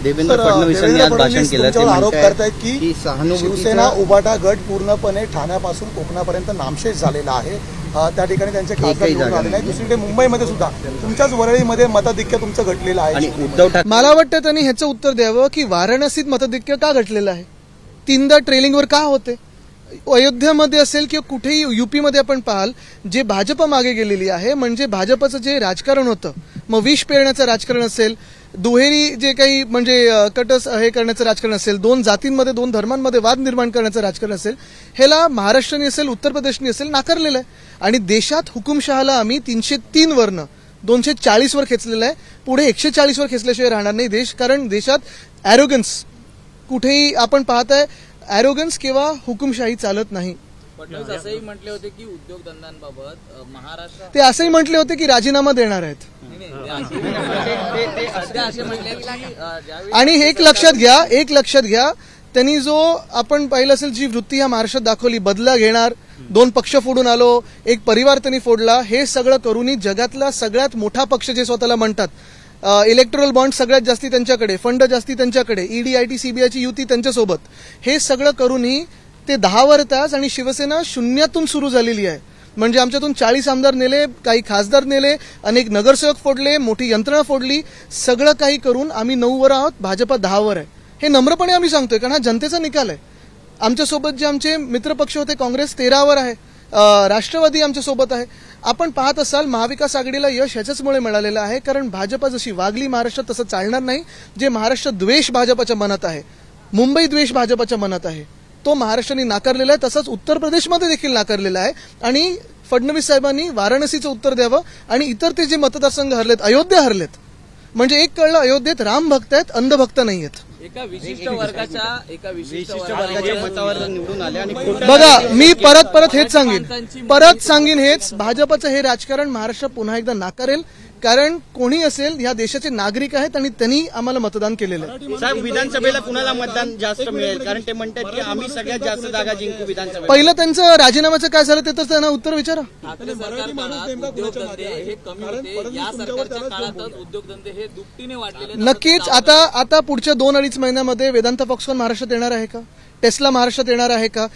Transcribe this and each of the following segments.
देवेंद्र फडणवीसांनी आज भाषण केलं, ते आरोप करतायत की सहानुभूती शिवसेना उभाटा गट पूर्णपणे ठाण्यापासून कोकणापर्यंत नामशेष झालेला आहे। त्या ठिकाणी त्यांचे खासदार निवडून आले नाही। दुसरीकडे मुंबईमध्ये सुद्धा तुमच्याच वरळीमध्ये मताधिक्य तुमचं घटलेलं आहे आणि उद्धव ठाकरे, मला वाटतं त्यांनी ह्याचं उत्तर द्यावं की वाराणसीत मताधिक्य का घटलेलं आहे, तीनदा ट्रेलिंगवर का होते। अयोध्यामध्ये असेल किंवा कुठेही यूपीमध्ये आपण पाहाल, जे भाजप मागे गेलेली आहे, म्हणजे भाजपचं जे राजकारण होतं, मग विष पेरण्याचं राजकारण असेल, दुहेरी जे काही म्हणजे कटस हे करण्याचं राजकारण असेल, दोन जातींमध्ये दोन धर्मांमध्ये वाद निर्माण करण्याचं राजकारण असेल, ह्याला महाराष्ट्राने असेल उत्तर प्रदेशने असेल नाकारलेलं आहे। आणि देशात हुकुमशहाला आम्ही 303 वरनं 240 वर खेचलेलं आहे, पुढे 140 वर खेचल्याशिवाय राहणार नाही देश। कारण देशात ॲरोगन्स कुठेही आपण पाहताय, ॲरोगन्स किंवा हुकुमशाही चालत नाही। फडणवीस असंही म्हटले होते की उद्योगधंद्यांबाबत महाराष्ट्र, ते असंही म्हटले होते की राजीनामा देणार आहेत। आणि एक लक्षात घ्या त्यांनी जो आपण पाहिलं असेल जी वृत्ती या महाराष्ट्रात दाखवली, बदला घेणार, दोन पक्ष फोडून आलो, एक परिवार त्यांनी फोडला, हे सगळं करूनही जगातला सगळ्यात मोठा पक्ष जे स्वतःला म्हणतात, इलेक्टोरल बॉन्ड सगळ्यात जास्ती त्यांच्याकडे, फंड जास्ती त्यांच्याकडे, ईडी आयटी सीबीआयची युती त्यांच्यासोबत, हे सगळं करूनही ते 10 वर तास आणि शिवसेना शून्यातून सुरू झालेली आहे। म्हणजे आमच्यातून 40 आमदार नेले, काही खासदार नेले, अनेक नगरसेवक फोडले, मोठी यंत्रणा फोडली, सगळं काही करून आम्ही 9 वर आहोत, भाजपा 10 वर आहे। हे नम्रपणे आम्ही सांगतोय, कारण हा जनतेचा निकाल आहे। आमच्यासोबत जे आमचे मित्रपक्ष होते, काँग्रेस 13 वर आहे, राष्ट्रवादी आमच्यासोबत आहे। आपण पाहत असाल महाविकास आघाडीला यश ह्याच्याचमुळे मिळालेलं आहे, कारण भाजपा जशी वागली महाराष्ट्रात तसं चालणार नाही। जे महाराष्ट्र द्वेष भाजपाच्या मनात आहे, मुंबई द्वेष भाजपाच्या मनात आहे, तो महाराष्ट्राने नाकारलेला आहे, तसंच उत्तर प्रदेशमध्ये देखील नाकारलेला आहे। आणि फडणवीस साहेबांनी वाराणसीचं उत्तर द्यावं आणि इतर ते जे मतदारसंघ हरलेत, अयोध्या हरलेत, म्हणजे एक कळलं अयोध्येत राम भक्त आहेत, अंधभक्त नाही आहेत। एका विशिष्ट वर्गाच्या मतावर निवडून आले आणि बघा, मी परत हेच सांगेन हेच, भाजपचं हे राजकारण महाराष्ट्र पुन्हा एकदा नाकारेल, कारण कोणी असेल ह्या देशाचे नागरिक आहेत आणि त्यांनी आम्हाला मतदान केलेलं आहे। साहेब, विधानसभेला कुणाला मतदान जास्त मिळेल, कारण ते म्हणतात की आम्ही सगळ्यात जास्त जागा जिंकू विधानसभेत। पहिलं त्यांचं राजीनाम्याचं काय झालं ते तर त्यांना उत्तर विचारा। ठाकरे सरकार काळात उद्योगधंदे हे कमी होते, या सरकारच्या काळातच उद्योगधंदे हे दुपटीने वाढलेले। नक्कीच आता पुढच्या 2-2.5 महिन्यामध्ये वेदांता फॉक्सकॉन महाराष्ट्रात येणार आहे का, टेस्ला महाराष्ट्रात येणार आहे का,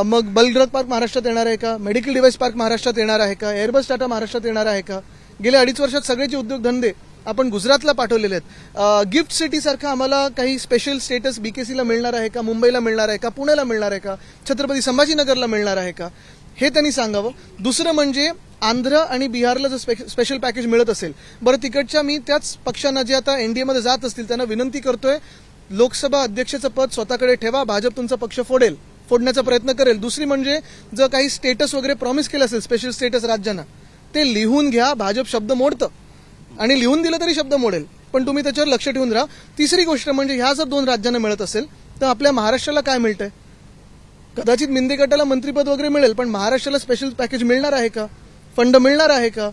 मग बलड्रग पार्क महाराष्ट्रात येणार आहे का, मेडिकल डिव्हाइस पार्क महाराष्ट्रात येणार आहे का, एअरबस टाटा महाराष्ट्रात येणार आहे का। गेल्या 2.5 वर्षात सगळेचे उद्योगधंदे आपण गुजरातला पाठवलेले आहेत। गिफ्ट सिटी सारखं आम्हाला काही स्पेशल स्टेटस बीकेसीला मिळणार आहे का, मुंबईला मिळणार आहे का, पुण्याला मिळणार आहे का, छत्रपती संभाजीनगरला मिळणार आहे का, हे त्यांनी सांगावं। दुसरं म्हणजे आंध्र आणि बिहारला जर स्पेशल पॅकेज मिळत असेल, बरं तिकडच्या मी त्याच पक्षांना जे आता एनडीएमध्ये जात असतील त्यांना विनंती करतोय, लोकसभा अध्यक्षाचं पद स्वतःकडे ठेवा, भाजप तुमचा पक्ष फोडण्याचा प्रयत्न करेल। दुसरी म्हणजे जर काही स्टेटस वगैरे प्रॉमिस केलं असेल, स्पेशल स्टेटस राज्यांना, ते लिहून घ्या, भाजप शब्द मोडतं आणि लिहून दिलं तरी शब्द मोडेल, पण तुम्ही त्याच्यावर लक्ष ठेवून राहा। तिसरी गोष्ट म्हणजे ह्या जर 2 राज्यांना मिळत असेल तर आपल्या महाराष्ट्राला काय मिळतंय, कदाचित मिंदे गटाला मंत्रीपद वगैरे मिळेल, पण महाराष्ट्राला स्पेशल पॅकेज मिळणार आहे का, फंड मिळणार आहे का,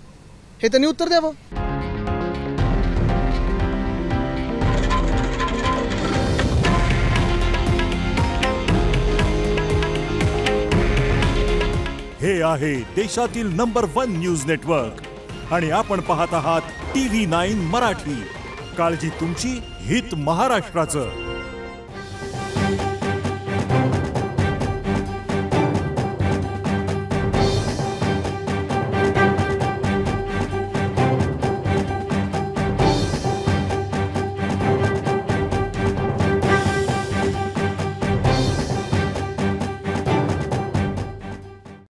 हे त्यांनी उत्तर द्यावं। हे आहे देशातील नंबर 1 न्यूज नेटवर्क आणि आपण पाहत आहात TV9 मराठी। काळजी तुमची, हित महाराष्ट्राचं।